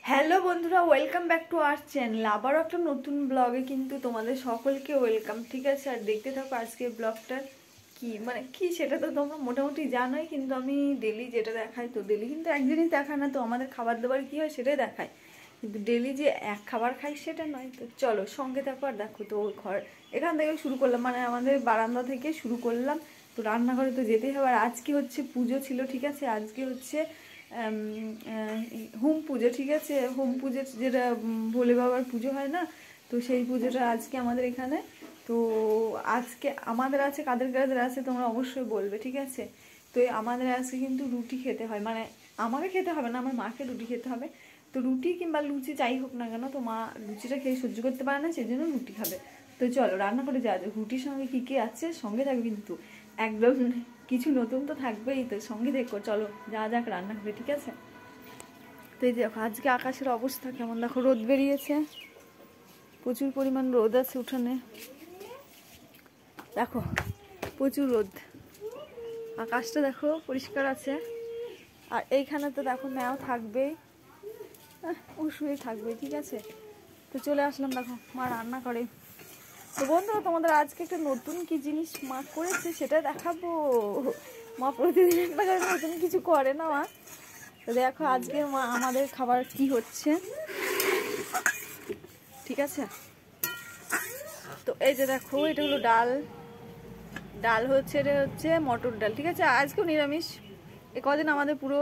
Hello বন্ধুরা, welcome back to our channel. আবারও একটা নতুন ব্লগে কিন্তু তোমাদের সকলকে ওয়েলকাম। ঠিক আছে, আর দেখতে থাকো আজকের ব্লগটা। কি সেটা তো তোমরা মোটামুটি জানোই, কিন্তু আমি ডেলি যেটা দেখাই, তো ডেলি কিন্তু এক জিনিস দেখায় না, তো আমাদের খাবার দাবার কী হয় সেটাই দেখায়, কিন্তু ডেলি যে এক খাবার খাই সেটা নয়। তো চলো সঙ্গে থাকো আর দেখো। তো ঘর এখান থেকে শুরু করলাম, মানে আমাদের বারান্দা থেকে শুরু করলাম। তো রান্নাঘরে তো যেতেই হবে। আর আজকে হচ্ছে পুজো ছিল, ঠিক আছে, আজকে হচ্ছে হোম পুজো। ঠিক আছে, হোম পুজো যেটা ভোলে বাবার পুজো হয় না, তো সেই পুজোটা আজকে আমাদের এখানে। তো আজকে আমাদের আছে, কাদের কাদের আছে তোমরা অবশ্যই বলবে, ঠিক আছে। তো আমাদের আজকে কিন্তু রুটি খেতে হয়, মানে আমাকে খেতে হবে না, আমার মাকে রুটি খেতে হবে। তো রুটি কিংবা লুচি যাই হোক না কেন, তো মা লুচিটা খেয়ে সহ্য করতে পারে না, সেই জন্য রুটি খাবে। তো চলো রান্না করে যাওয়া যাক। রুটির সঙ্গে কী কী আছে সঙ্গে থাকবে, কিন্তু একদম কিছু নতুন তো থাকবেই, তো সঙ্গে দেখো। চলো যা যাক রান্না করে, ঠিক আছে। তো এই দেখো আজকে আকাশের অবস্থা কেমন, দেখো রোদ বেরিয়েছে, প্রচুর পরিমাণ রোদ আছে উঠানে, দেখো প্রচুর রোদ। আকাশটা দেখো পরিষ্কার আছে। আর এইখানে তো দেখো ম্যাও থাকবেই, ও শুয়ে থাকবে, ঠিক আছে। তো চলে আসলাম, দেখো মা রান্না করে। তো বন্ধুরা, তোমাদের আজকে একটা নতুন কি জিনিস মা করেছে সেটা দেখাবো। মা প্রতিদিন একটা করে নতুন কিছু করে না মা। তো দেখো আজকে মা আমাদের খাবার কি হচ্ছে, ঠিক আছে। তো এই যে দেখো, এটা হলো ডাল। ডাল হচ্ছে, এটা হচ্ছে মটর ডাল, ঠিক আছে। আজকেও নিরামিষ, এ কদিন আমাদের পুরো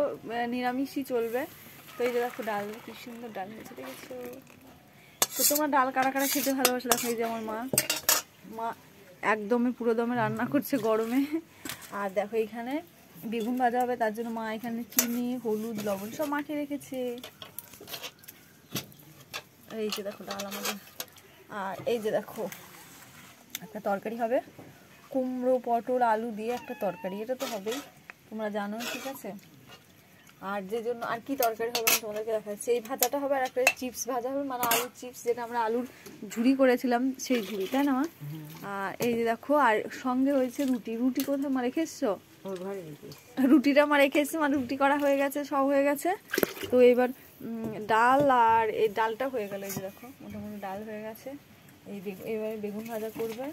নিরামিষই চলবে। তো এই যে দেখো ডাল, কি সুন্দর ডাল হয়েছে, ঠিক আছে। তো তোমরা ডাল কারা কারা খেতে ভালোবাসে দেখো। এই যে আমার মা মা একদমই পুরো দমে রান্না করছে গরমে। আর দেখো এইখানে বেগুন ভাজা হবে, তার জন্য মা এখানে চিনি, হলুদ, লবণ সব মাখিয়ে রেখেছে। এই যে দেখো ডাল আমাদের। আর এই যে দেখো একটা তরকারি হবে, কুমড়ো পটল আলু দিয়ে একটা তরকারি, এটা তো হবেই, তোমরা জানো, ঠিক আছে। আর যে জন্য আর কি তরকারি হবে আমি তোমাদেরকে দেখাচ্ছি। এই ভাজাটা হবে, আর একটা চিপস ভাজা হবে, মানে আলুর চিপস, যেটা আমরা আলুর ঝুড়ি করেছিলাম সেই ঝুড়ি, তাই না মা? আর এই যে দেখো, আর সঙ্গে হয়েছে রুটি। রুটি কোথায় মা রেখে এসছো? রুটিটা মা রেখে এসছে, মানে রুটি করা হয়ে গেছে, সব হয়ে গেছে। তো এবার ডাল, আর এই ডালটা হয়ে গেল, এই যে দেখো মোটামুটি ডাল হয়ে গেছে। এবারে বেগুন ভাজা করবে,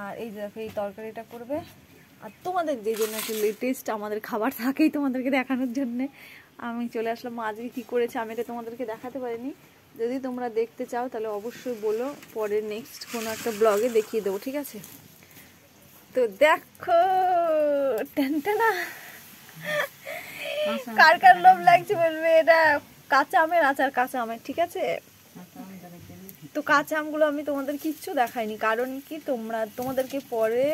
আর এই যে দেখো এই তরকারিটা করবে। আর তোমাদের যে জন্য একটা লেটেস্ট আমাদের খাবার থাকেই তোমাদেরকে দেখানোর জন্যে আমি চলে আসলাম। মা আজকে কী করেছে আমি এটা তোমাদেরকে দেখাতে পারিনি। যদি তোমরা দেখতে চাও তাহলে অবশ্যই বলো, পরে নেক্সট কোনো একটা ব্লগে দেখিয়ে দেবো, ঠিক আছে। তো দেখো টেনটেনা, কার কার লোভ লাগছে বলবে। এটা কাঁচা আমের আচার, কাঁচা আমের, ঠিক আছে। তো কাঁচা আমগুলো আমি তোমাদের কিচ্ছু দেখাইনি, কারণ কি তোমাদেরকে পরে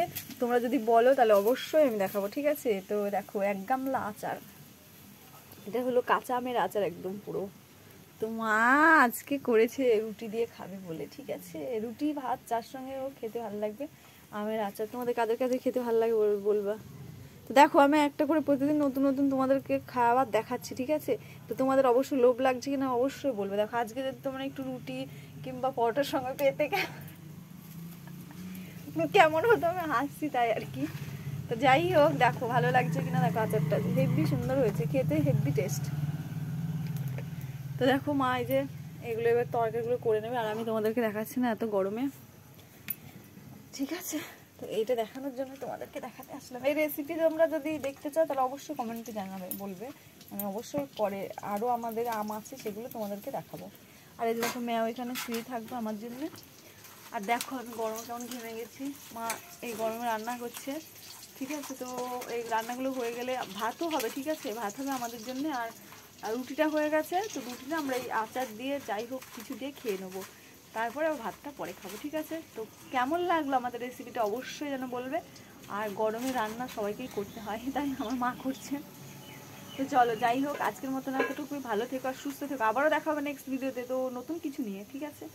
তোমরা যদি বলো তাহলে অবশ্যই আমি দেখাবো, ঠিক আছে। তো দেখো এক গামলা আচার, এটা হলো কাঁচা আমের আচার একদম পুরো। তো মা আজকে করেছে রুটি দিয়ে খাবে বলে, ঠিক আছে। রুটি ভাত চার সঙ্গেও খেতে ভালো লাগবে। আমের আচার তোমাদের কাদের কাদের খেতে ভালো লাগে বলবা। তো দেখো আমি একটা করে প্রতিদিন নতুন নতুন তোমাদেরকে খাবার দেখাচ্ছি, ঠিক আছে। তো তোমাদের অবশ্যই লোভ লাগছে কিনা অবশ্যই বলবে। দেখো আজকে যদি তোমরা একটু রুটি কিংবা পরোটার সঙ্গে পেতে কেমন হতো, আমি হাসছি তাই আর কি। তো যাই হোক, দেখো ভালো লাগছে কিনা দেখো, আচারটা হেভি সুন্দর হয়েছে খেতে, হেভি টেস্ট। তো দেখো মা এই যে এগুলো এবার তরকারিগুলো করে নেবে, আর আমি তোমাদেরকে দেখাচ্ছি না এত গরমে, ঠিক আছে। তো এইটা দেখানোর জন্য তোমাদেরকে দেখাতে আসলাম। এই রেসিপি তোমরা যদি দেখতে চাও তাহলে অবশ্যই কমেন্টে জানাবে, বলবে, আমি অবশ্যই পরে আরও আমাদের আম আছে সেগুলো তোমাদেরকে দেখাবো। আর এই দেখো ম্যাও এখানে শুয়ে থাকবে আমার জন্য। আর দেখো আমি গরমে কেমন ঘেমে গেছি, মা এই গরমে রান্না করছে, ঠিক আছে। তো এই রান্নাগুলো হয়ে গেলে ভাতও হবে, ঠিক আছে, ভাত হবে আমাদের জন্য। আর রুটিটা হয়ে গেছে, তো রুটিটা আমরা এই আচার দিয়ে যাই হোক কিছু দিয়ে খেয়ে নেবো, তারপরে ভাতটা পরে খাবো, ঠিক আছে। তো কেমন লাগলো আমাদের রেসিপিটা অবশ্যই যেন বলবে। আর গরমে রান্না সবাইকেই করতে হয়, তাই আমার মা করছে। তো চলো যাই হোক, আজকের মতন এতটুকুই, ভালো থেকো আর সুস্থ থেকো। আবারও দেখা হবে নেক্সট ভিডিওতে, তো নতুন কিছু নিয়ে, ঠিক আছে।